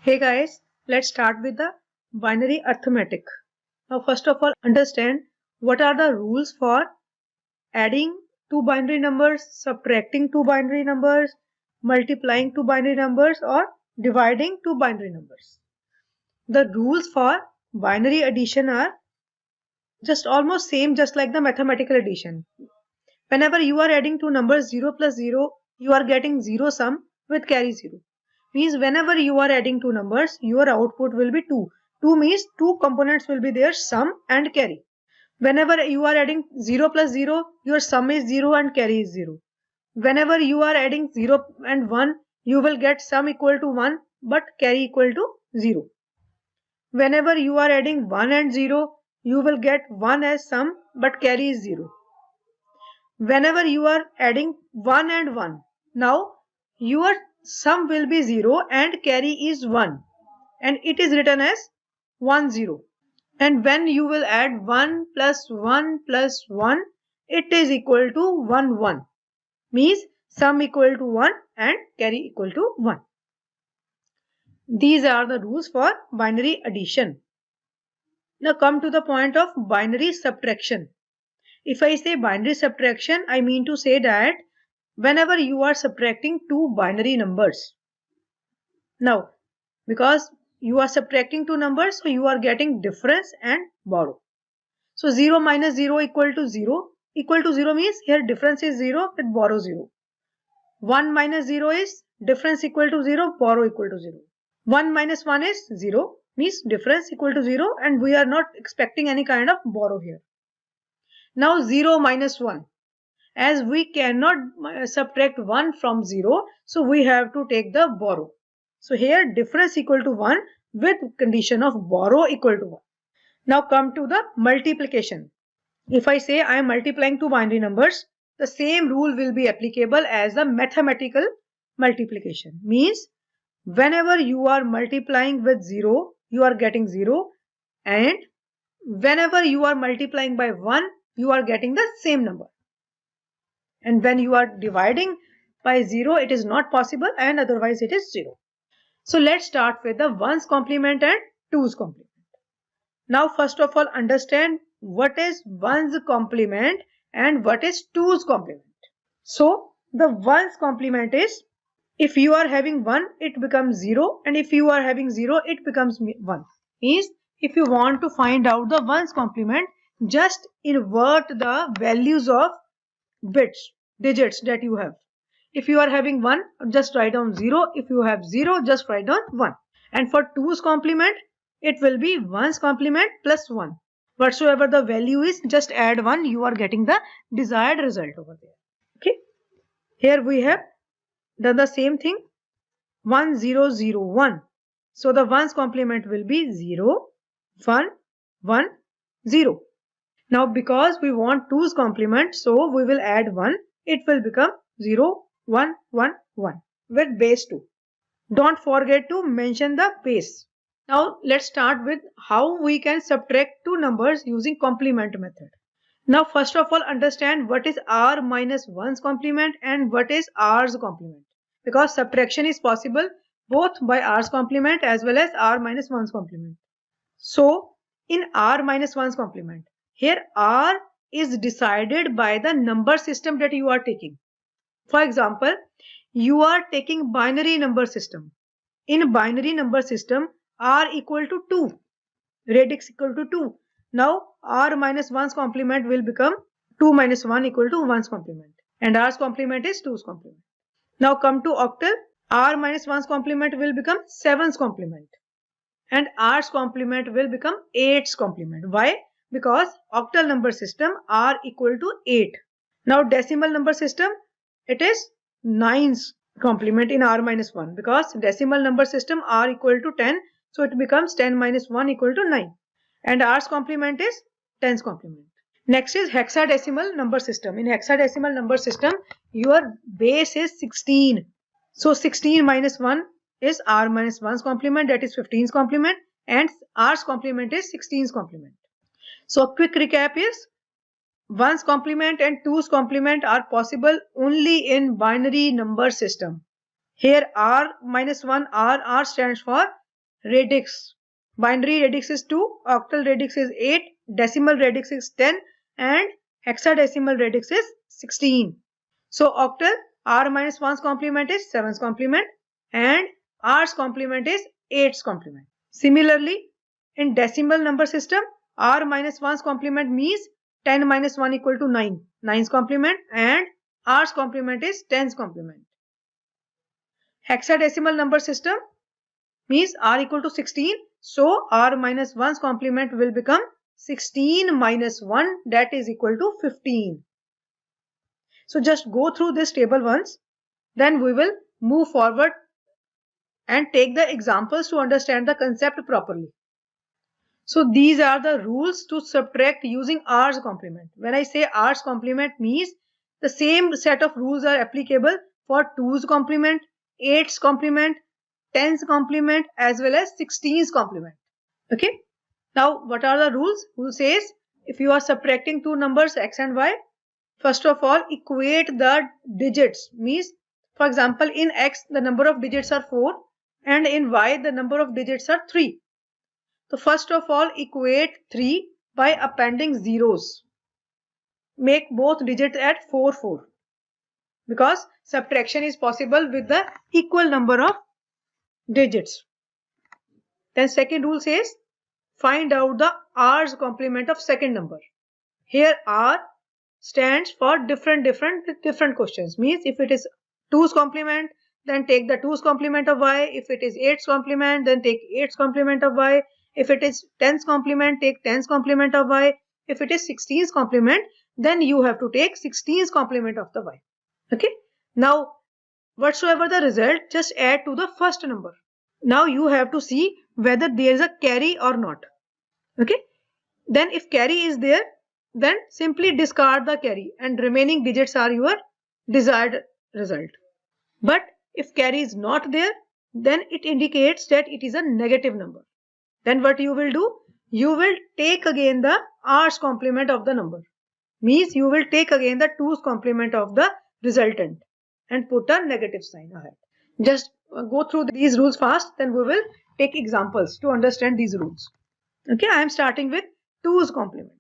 Hey guys, let's start with the binary arithmetic. Now first of all understand what are the rules for adding two binary numbers, subtracting two binary numbers, multiplying two binary numbers or dividing two binary numbers. The rules for binary addition are just almost same just like the mathematical addition. Whenever you are adding two numbers 0 plus 0, you are getting 0 sum with carry 0. Means whenever you are adding two numbers, your output will be 2. 2 means two components will be there, sum and carry. Whenever you are adding 0 plus 0, your sum is 0 and carry is 0. Whenever you are adding 0 and 1, you will get sum equal to 1 but carry equal to 0. Whenever you are adding 1 and 0, you will get 1 as sum but carry is 0. Whenever you are adding 1 and 1, now your sum will be 0 and carry is 1 and it is written as 1 0. And when you will add 1 plus 1 plus 1, it is equal to 1 1. Means sum equal to 1 and carry equal to 1. These are the rules for binary addition. Now come to the point of binary subtraction. If I say binary subtraction, I mean to say that whenever you are subtracting two binary numbers. Now, because you are subtracting two numbers, so you are getting difference and borrow. So 0 minus 0 equal to 0. Equal to 0 means here difference is 0 with borrow 0. 1 minus 0 is difference equal to 0, borrow equal to 0. 1 minus 1 is 0 means difference equal to 0 and we are not expecting any kind of borrow here. Now 0 minus 1. As we cannot subtract 1 from 0, so we have to take the borrow. So here difference equal to 1 with condition of borrow equal to 1. Now come to the multiplication. If I say I am multiplying two binary numbers, the same rule will be applicable as the mathematical multiplication. Means whenever you are multiplying with 0, you are getting 0 and whenever you are multiplying by 1, you are getting the same number. And when you are dividing by 0, it is not possible and otherwise it is 0. So let's start with the 1's complement and 2's complement. Now first of all understand what is 1's complement and what is 2's complement. So the 1's complement is if you are having 1, it becomes 0 and if you are having 0, it becomes 1. Means if you want to find out the 1's complement, just invert the values of bits, digits that you have. If you are having 1, just write down 0. If you have 0, just write down 1. And for 2's complement, it will be 1's complement plus 1. Whatsoever the value is, just add 1. You are getting the desired result over there. Okay. Here we have done the same thing. 1 0 0 1. So the 1's complement will be 0 1 1 0. Now because we want 2's complement, so we will add 1. It will become 0 1 1 1 with base 2. Don't forget to mention the base. Now let's start with how we can subtract two numbers using complement method. Now first of all understand what is r minus 1's complement and what is r's complement. Because subtraction is possible both by r's complement as well as r minus 1's complement. So in r minus 1's complement, here r is decided by the number system that you are taking. For example, you are taking binary number system. In binary number system, r equal to 2, radix equal to 2. Now r minus 1's complement will become 2 minus 1 equal to 1's complement. And r's complement is 2's complement. Now come to octal, r minus 1's complement will become 7's complement. And r's complement will become 8's complement. Why? Because octal number system r equal to 8. Now decimal number system, it is 9's complement in r minus 1 because decimal number system r equal to 10, so it becomes 10 minus 1 equal to 9 and r's complement is 10's complement. Next is hexadecimal number system. In hexadecimal number system, your base is 16. So 16 minus 1 is r minus 1's complement, that is 15's complement, and r's complement is 16's complement. So quick recap is 1's complement and 2's complement are possible only in binary number system. Here r minus 1 r stands for radix. Binary radix is 2, octal radix is 8, decimal radix is 10, and hexadecimal radix is 16. So octal, r minus 1's complement is 7's complement and r's complement is 8's complement. Similarly, in decimal number system, r minus 1's complement means 10 minus 1 equal to 9, 9's complement, and r's complement is 10's complement. Hexadecimal number system means r equal to 16, so r minus 1's complement will become 16 minus 1, that is equal to 15. So just go through this table once, then we will move forward and take the examples to understand the concept properly. So these are the rules to subtract using r's complement. When I say r's complement means the same set of rules are applicable for 2's complement, 8's complement, 10's complement as well as 16's complement. Okay. Now what are the rules? Rule says if you are subtracting two numbers x and y, first of all equate the digits. Means for example in x the number of digits are 4 and in y the number of digits are 3. So first of all equate 3 by appending zeros. Make both digits at 4 4 because subtraction is possible with the equal number of digits. Then second rule says find out the r's complement of second number. Here r stands for different questions. Means if it is 2's complement, then take the 2's complement of y. If it is 8's complement, then take 8's complement of y. If it is 10's complement, take 10's complement of y. If it is 16's complement, then you have to take 16's complement of the y. Okay. Now whatsoever the result, just add to the first number. Now you have to see whether there is a carry or not. Okay. Then if carry is there, then simply discard the carry and remaining digits are your desired result. But if carry is not there, then it indicates that it is a negative number. Then what you will do? You will take again the r's complement of the number. Means you will take again the 2's complement of the resultant and put a negative sign ahead. Just go through these rules fast, then we will take examples to understand these rules. Okay, I am starting with 2's complement.